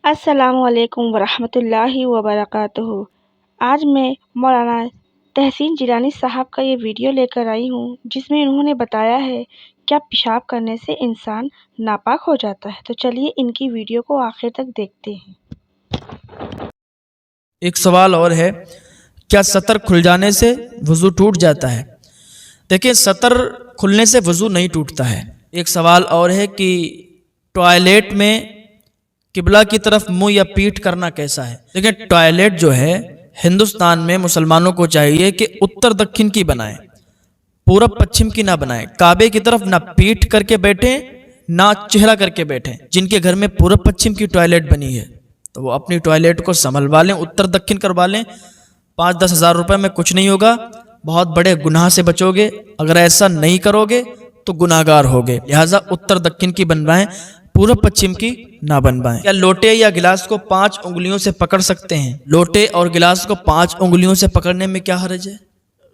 السلام علیکم ورحمۃ اللہ وبرکاتہ۔ آج میں مولانا تحسین جیلانی صاحب کا یہ ویڈیو لے کر آئی ہوں جس میں انہوں نے بتایا ہے کیا پیشاب کرنے سے انسان ناپاک ہو جاتا ہے۔ تو چلیے ان کی ویڈیو کو آخر تک دیکھتے ہیں۔ ایک سوال اور ہے، کیا سطر کھل جانے سے وضو ٹوٹ جاتا ہے؟ دیکھیں، سطر کھلنے سے وضو نہیں ٹوٹتا ہے۔ ایک سوال اور ہے کہ ٹوائلٹ میں قبلہ کی طرف منہ یا پیٹھ کرنا کیسا ہے؟ دیکھیں، ٹوائلٹ جو ہے ہندوستان میں مسلمانوں کو چاہیے کہ اتر دکن کی بنائیں، پورب پچھم کی نہ بنائیں۔ کعبے کی طرف نہ پیٹھ کر کے بیٹھیں نہ چہرہ کر کے بیٹھیں۔ جن کے گھر میں پورب پچھم کی ٹوائلٹ بنی ہے تو وہ اپنی ٹوائلٹ کو سنبھلوا لیں، اتر دکن کروا لیں۔ 5-10 ہزار روپے میں کچھ نہیں ہوگا، بہت بڑے گناہ سے بچو گے۔ اگر ایسا نہیں کرو گے تو گناہگار ہوگے، لہٰذا اتر دکن کی بنوائیں، پورب پچھم کی نہ بنوائیں۔ کیا لوٹے یا گلاس کو 5 انگلیوں سے پکڑ سکتے ہیں؟ لوٹے اور گلاس کو 5 انگلیوں سے پکڑنے میں کیا حرج ہے؟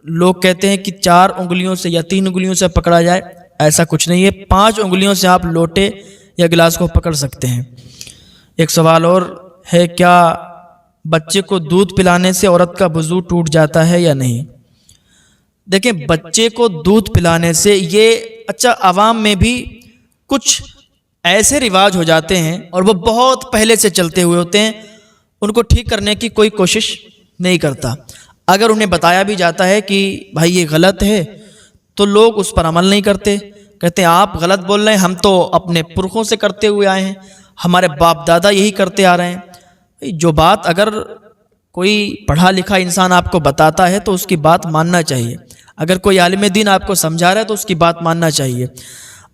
لوگ کہتے ہیں کہ 4 انگلیوں سے یا 3 انگلیوں سے پکڑا جائے، ایسا کچھ نہیں ہے۔ 5 انگلیوں سے آپ لوٹے یا گلاس کو پکڑ سکتے ہیں۔ ایک سوال اور ہے، کیا بچے کو دودھ پلانے سے عورت کا وضو ٹوٹ جاتا ہے یا نہیں؟ دیکھیں، بچے کو دودھ پلانے سے یہ عوام میں بھی کچھ ایسے رواج ہو جاتے ہیں اور وہ بہت پہلے سے چلتے ہوئے ہوتے ہیں، ان کو ٹھیک کرنے کی کوئی کوشش نہیں کرتا۔ اگر انہیں بتایا بھی جاتا ہے کہ بھائی یہ غلط ہے تو لوگ اس پر عمل نہیں کرتے، کہتے ہیں آپ غلط بول رہے ہیں، ہم تو اپنے پرخوں سے کرتے ہوئے آئے ہیں، ہمارے باپ دادا یہی کرتے آ رہے ہیں۔ جو بات اگر کوئی پڑھا لکھا انسان آپ کو بتاتا ہے تو اس کی بات ماننا چاہیے، اگر کوئی عالم دین آپ کو سمجھا رہا ہے تو اس کی بات ماننا چاہیے۔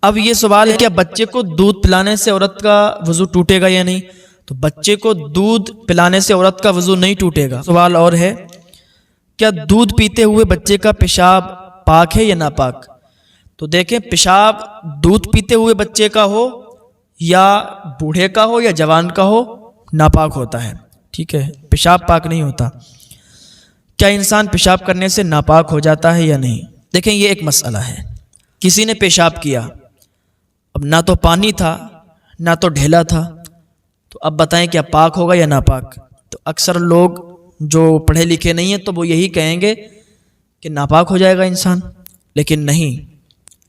اب یہ سوال ہے، کیا بچے کو دودھ پلانے سے عورت کا وضو ٹوٹے گا یا نہیں؟ تو بچے کو دودھ پلانے سے عورت کا وضو نہیں ٹوٹے گا۔ سوال اور ہے، کیا دودھ پیتے ہوئے بچے کا پیشاب پاک ہے یا ناپاک؟ تو دیکھیں، پیشاب دودھ پیتے ہوئے بچے کا ہو یا بوڑھے کا ہو یا جوان کا ہو، ناپاک ہوتا ہے، ٹھیک ہے، پیشاب پاک نہیں ہوتا۔ کیا انسان پیشاب کرنے سے ناپاک ہو جاتا ہے یا نہیں؟ دیکھیں، یہ ایک مسئلہ ہے۔ کسی نے پیشاب کیا، اب نہ تو پانی تھا نہ تو ڈھیلا تھا، تو اب بتائیں کیا پاک ہوگا یا ناپاک؟ تو اکثر لوگ جو پڑھے لکھے نہیں ہیں تو وہ یہی کہیں گے کہ ناپاک ہو جائے گا انسان، لیکن نہیں،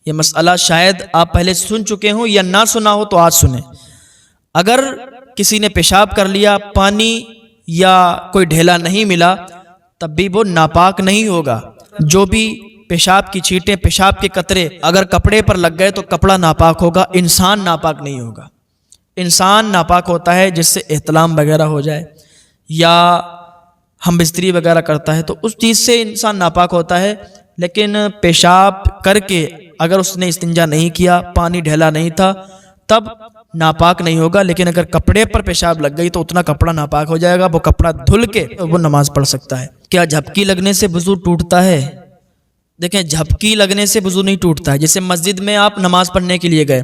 یہ مسئلہ شاید آپ پہلے سن چکے ہوں یا نہ سنا ہو تو آج سنیں۔ اگر کسی نے پیشاب کر لیا، پانی یا کوئی ڈھیلا نہیں ملا، تب بھی وہ ناپاک نہیں ہوگا۔ جو بھی پیشاب کی چھینٹیں، پیشاب کے قطرے اگر کپڑے پر لگ گئے تو کپڑا ناپاک ہوگا، انسان ناپاک نہیں ہوگا۔ انسان ناپاک ہوتا ہے جس سے احتلام وغیرہ ہو جائے یا ہم بستری وغیرہ کرتا ہے تو اس چیز سے انسان ناپاک ہوتا ہے، لیکن پیشاب کر کے اگر اس نے استنجا نہیں کیا، پانی ڈھیلا نہیں تھا، تب ناپاک نہیں ہوگا۔ لیکن اگر کپڑے پر پیشاب لگ گئی تو اتنا کپڑا ناپاک ہو جائے گا، وہ کپڑا دھل کے وہ نماز پڑھ سکتا ہے۔ کیا جھپکی لگنے سے وضو ٹوٹتا ہے؟ دیکھیں، جھپکی لگنے سے وضو نہیں ٹوٹتا ہے۔ جیسے مسجد میں آپ نماز پڑھنے کے لیے گئے،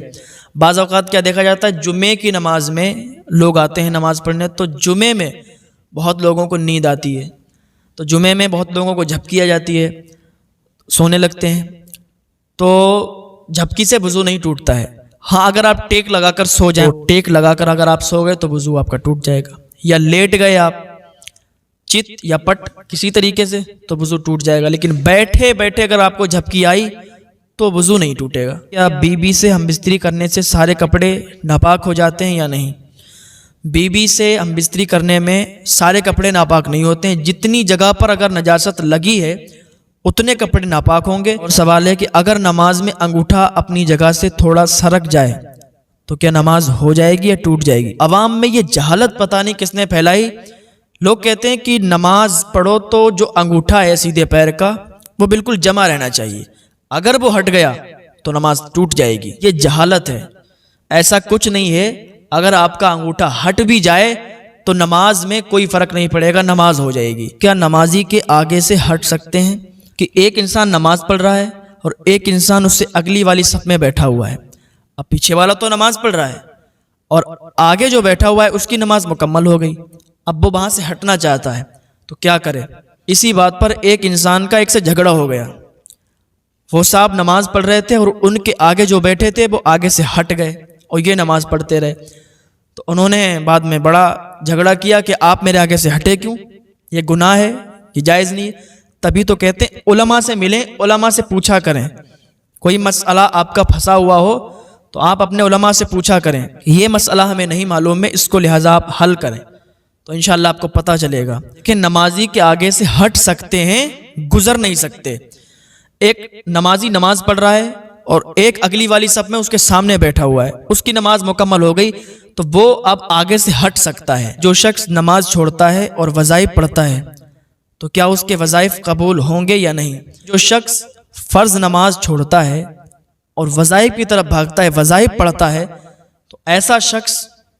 بعض اوقات کیا دیکھا جاتا ہے، جمعے کی نماز میں لوگ آتے ہیں نماز پڑھنے، تو جمعے میں بہت لوگوں کو نیند آتی ہے، تو جمعے میں بہت لوگوں کو جھپکی آ جاتی ہے، سونے لگتے ہیں، تو جھپکی سے وضو نہیں ٹوٹتا ہے۔ ہاں، اگر آپ ٹیک لگا کر سو جائیں، ٹیک لگا کر اگر آپ سو گئے تو وضو آپ کا ٹوٹ جائے گا، یا لیٹ گئے آپ چت یا پٹ کسی طریقے سے تو وضو ٹوٹ جائے گا، لیکن بیٹھے بیٹھے اگر آپ کو جھپکی آئی تو وضو نہیں ٹوٹے گا۔ کیا بیوی سے ہم بستری کرنے سے سارے کپڑے ناپاک ہو جاتے ہیں یا نہیں؟ بیوی سے ہم بستری کرنے میں سارے کپڑے ناپاک نہیں ہوتے ہیں، جتنی جگہ پر اگر نجاست لگی ہے اتنے کپڑے ناپاک ہوں گے۔ اور سوال ہے کہ اگر نماز میں انگوٹھا اپنی جگہ سے تھوڑا سرک جائے تو کیا نماز ہو جائے گی یا ٹوٹ جائے گی؟ عوام میں یہ جہالت پتہ نہیں کس نے پھیلائی، لوگ کہتے ہیں کہ نماز پڑھو تو جو انگوٹھا ہے سیدھے پیر کا وہ بالکل جمع رہنا چاہیے، اگر وہ ہٹ گیا تو نماز ٹوٹ جائے گی۔ یہ جہالت ہے، ایسا کچھ نہیں ہے۔ اگر آپ کا انگوٹھا ہٹ بھی جائے تو نماز میں کوئی فرق نہیں پڑے گا، نماز ہو جائے گی۔ کیا نمازی کے آگے سے ہٹ سکتے ہیں؟ کہ ایک انسان نماز پڑھ رہا ہے اور ایک انسان اس سے اگلی والی صف میں بیٹھا ہوا ہے، اب پیچھے والا تو نماز پڑھ رہا ہے اور آگے جو بیٹھا ہوا ہے اس کی نماز مکمل ہو گئی، اب وہ وہاں سے ہٹنا چاہتا ہے تو کیا کرے؟ اسی بات پر ایک انسان کا ایک سے جھگڑا ہو گیا، وہ صاحب نماز پڑھ رہے تھے اور ان کے آگے جو بیٹھے تھے وہ آگے سے ہٹ گئے اور یہ نماز پڑھتے رہے، تو انہوں نے بعد میں بڑا جھگڑا کیا کہ آپ میرے آگے سے ہٹے کیوں، یہ گناہ ہے، یہ جائز نہیں ہے۔ تبھی تو کہتے ہیں علماء سے ملیں، علماء سے پوچھا کریں، کوئی مسئلہ آپ کا پھنسا ہوا ہو تو آپ اپنے علماء سے پوچھا کریں، یہ مسئلہ ہمیں نہیں معلوم ہے، اس کو لہٰذا آپ حل کریں، تو انشاءاللہ آپ کو پتہ چلے گا کہ نمازی کے آگے سے ہٹ سکتے ہیں، گزر نہیں سکتے۔ ایک نمازی نماز پڑھ رہا ہے اور ایک اگلی والی صف میں اس کے سامنے بیٹھا ہوا ہے، اس کی نماز مکمل ہو گئی تو وہ اب آگے سے ہٹ سکتا ہے۔ جو شخص نماز چھوڑتا ہے اور وظائف پڑھتا ہے تو کیا اس کے وظائف قبول ہوں گے یا نہیں؟ جو شخص فرض نماز چھوڑتا ہے اور وظائف کی طرف بھاگتا ہے، وظائف پڑھتا ہے، تو ایسا شخص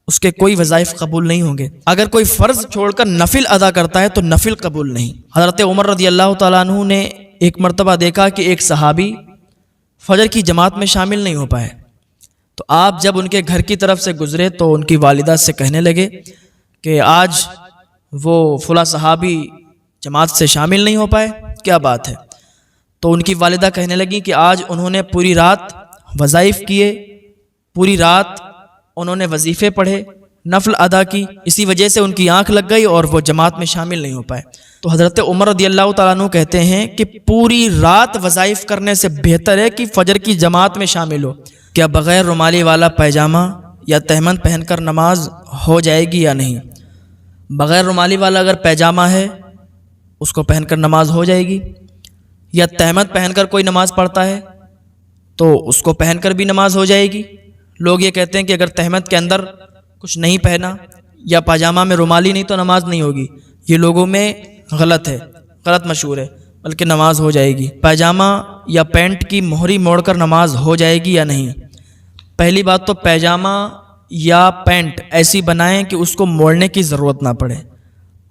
اس کے کوئی وظائف قبول نہیں ہوں گے۔ اگر کوئی فرض چھوڑ کر نفل ادا کرتا ہے تو نفل قبول نہیں۔ حضرت عمر رضی اللہ تعالیٰ عنہ نے ایک مرتبہ دیکھا کہ ایک صحابی فجر کی جماعت میں شامل نہیں ہو پائے، تو آپ جب ان کے گھر کی طرف سے گزرے تو ان کی والدہ سے کہنے لگے کہ آج وہ فلاں صحابی جماعت سے شامل نہیں ہو پائے، کیا بات ہے؟ تو ان کی والدہ کہنے لگی کہ آج انہوں نے پوری رات وظائف کیے، پوری رات انہوں نے وظیفے پڑھے، نفل ادا کی، اسی وجہ سے ان کی آنکھ لگ گئی اور وہ جماعت میں شامل نہیں ہو پائے۔ تو حضرت عمر رضی اللہ تعالیٰ عنہ کہتے ہیں کہ پوری رات وظائف کرنے سے بہتر ہے کہ فجر کی جماعت میں شامل ہو۔ کیا بغیر رومالی والا پیجامہ یا تہمد پہن کر نماز ہو جائے گی یا نہیں؟ بغیر رومالی والا اگر پیجامہ ہے اس کو پہن کر نماز ہو جائے گی، یا تہمد پہن کر کوئی نماز پڑھتا ہے تو اس کو پہن کر بھی نماز ہو جائے گی۔ لوگ یہ کہتے ہیں کہ اگر تہمد کے اندر کچھ نہیں پہنا یا پاجامہ میں رومالی نہیں تو نماز نہیں ہوگی، یہ لوگوں میں غلط ہے، غلط مشہور ہے، بلکہ نماز ہو جائے گی۔ پاجامہ یا پینٹ کی موہری موڑ کر نماز ہو جائے گی یا نہیں؟ پہلی بات تو پیجامہ یا پینٹ ایسی بنائیں کہ اس کو موڑنے کی ضرورت نہ پڑے،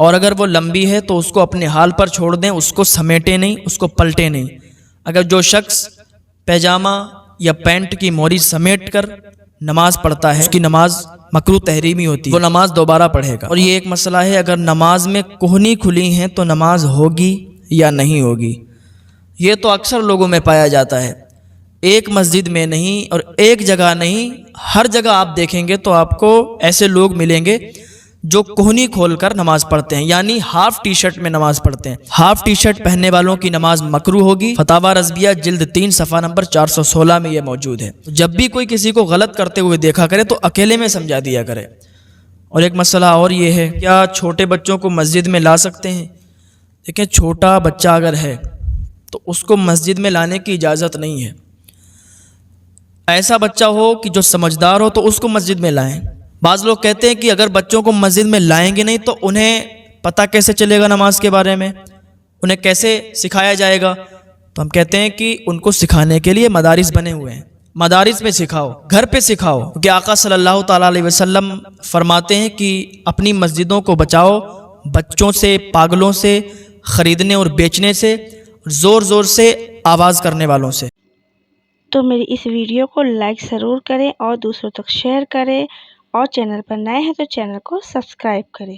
اور اگر وہ لمبی ہے تو اس کو اپنے حال پر چھوڑ دیں، اس کو سمیٹے نہیں، اس کو پلٹے نہیں۔ اگر جو شخص پیجامہ یا پینٹ کی موری سمیٹ کر نماز پڑھتا ہے اس کی نماز مکروہ تحریمی ہوتی ہے، وہ نماز دوبارہ پڑھے گا۔ اور یہ ایک مسئلہ ہے، اگر نماز میں کوہنی کھلی ہیں تو نماز ہوگی یا نہیں ہوگی؟ یہ تو اکثر لوگوں میں پایا جاتا ہے، ایک مسجد میں نہیں اور ایک جگہ نہیں، ہر جگہ آپ دیکھیں گے تو آپ کو ایسے لوگ ملیں گے جو کوہنی کھول کر نماز پڑھتے ہیں، یعنی ہاف ٹی شرٹ میں نماز پڑھتے ہیں۔ ہاف ٹی شرٹ پہننے والوں کی نماز مکروہ ہوگی۔ فتاوی رضویہ جلد 3 صفحہ نمبر 416 میں یہ موجود ہے۔ جب بھی کوئی کسی کو غلط کرتے ہوئے دیکھا کرے تو اکیلے میں سمجھا دیا کرے۔ اور ایک مسئلہ اور یہ ہے، کیا چھوٹے بچوں کو مسجد میں لا سکتے ہیں؟ دیکھیں، چھوٹا بچہ اگر ہے تو اس کو مسجد میں لانے کی اجازت نہیں ہے۔ ایسا بچہ ہو کہ جو سمجھدار ہو تو اس کو مسجد میں لائیں۔ بعض لوگ کہتے ہیں کہ اگر بچوں کو مسجد میں لائیں گے نہیں تو انہیں پتہ کیسے چلے گا نماز کے بارے میں، انہیں کیسے سکھایا جائے گا؟ تو ہم کہتے ہیں کہ ان کو سکھانے کے لیے مدارس بنے ہوئے ہیں، مدارس میں سکھاؤ، گھر پہ سکھاؤ، کہ آقا صلی اللہ تعالیٰ علیہ وسلم فرماتے ہیں کہ اپنی مسجدوں کو بچاؤ بچوں سے، پاگلوں سے، خریدنے اور بیچنے سے، زور زور سے آواز کرنے والوں سے۔ تو میری اس ویڈیو کو لائک ضرور کریں اور دوسروں تک شیئر کریں، اور چینل پر نئے ہیں تو چینل کو سبسکرائب کریں۔